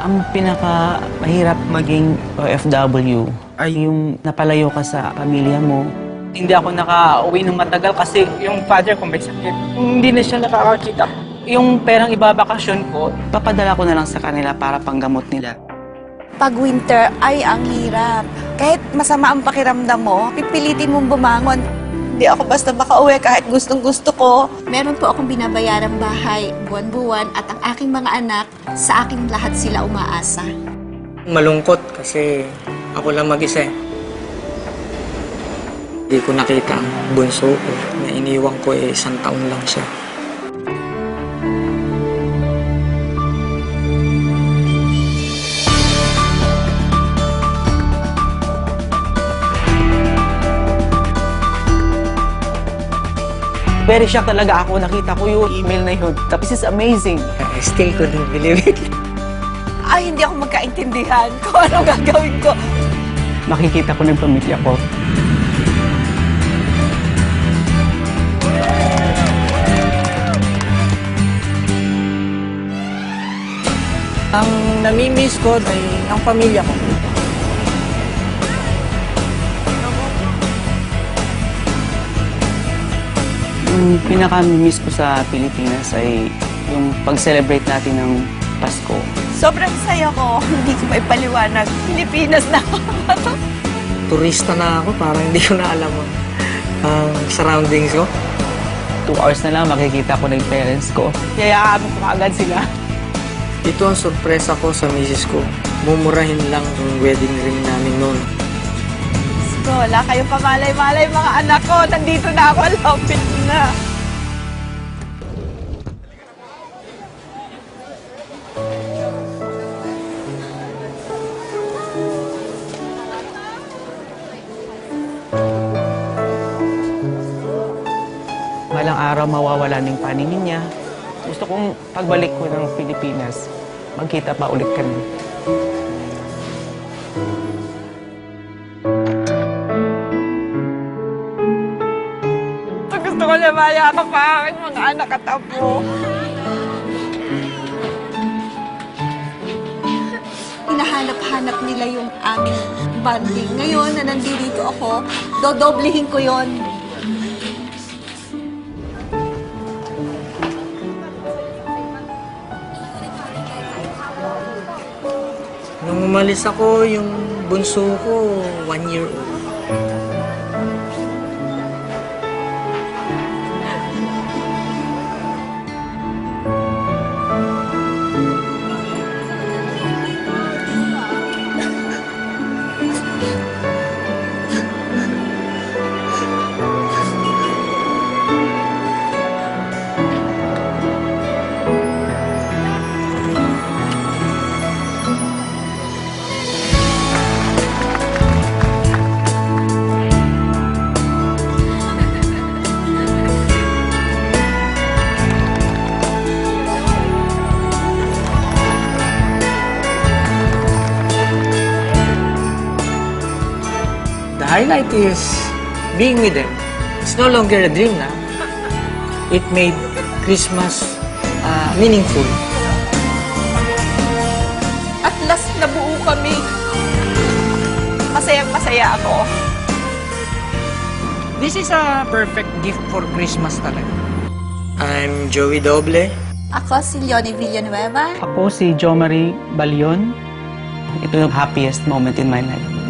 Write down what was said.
Ang pinaka-mahirap maging OFW ay yung napalayo ka sa pamilya mo. Hindi ako nakauwi ng matagal kasi yung father ko may sakit. Hindi na siya nakakakita. Yung perang ibabakasyon ko, Papadala ko na lang sa kanila para panggamot nila. Pag winter ay ang hirap. Kahit masama ang pakiramdam mo, pipilitin mong bumangon. Hindi ako basta makauwi kahit gustong-gusto ko. Meron po akong binabayarang bahay buwan-buwan at ang aking mga anak, sa aking lahat sila umaasa. Malungkot kasi ako lang mag-isa. Hindi ko nakita ang bunso ko na iniwan ko 1 taon lang siya. Very shocked talaga ako. Nakita ko yung email na yun. Tapos it's amazing. I still couldn't believe it. Ay, hindi ako magkaintindihan kung anong gagawin ko. Makikita ko ng pamilya ko. ang namimiss ko ay ang pamilya ko. Yung pinaka-miss ko sa Pilipinas ay yung pag-celebrate natin ng Pasko. Sobrang saya ko. Hindi ko maipaliwanag. Pilipinas na ako. Turista na ako, parang hindi ko na alam ang surroundings ko. 2 hours na lang makikita ko na yung parents ko. Yayaamin ko agad sila. Ito ang sorpresa ko sa misis ko. Mumurahin lang yung wedding ring namin noon. So, wala kayong kamalay-malay mga anak ko. Nandito na ako. Lapit na. Walang araw mawawala ng paningin niya. Gusto kong pagbalik ko ng Pilipinas, magkita pa ulit kami. Gusto ko na mayakap pa aking mga anak at apo. Hinahanap-hanap nila yung aming bonding. Ngayon na nandito ako, dodoblihin ko yon. Nung umalis ako, yung bunso ko, 1 year old. The highlight is being with them. It's no longer a dream na. It made Christmas meaningful. At last nabuo kami. Masayang-masaya ako. This is a perfect gift for Christmas talaga. I'm Joey Doble. Ako si Leonie Villanueva. Ako si Jo Marie Balion. Ito yung happiest moment in my life.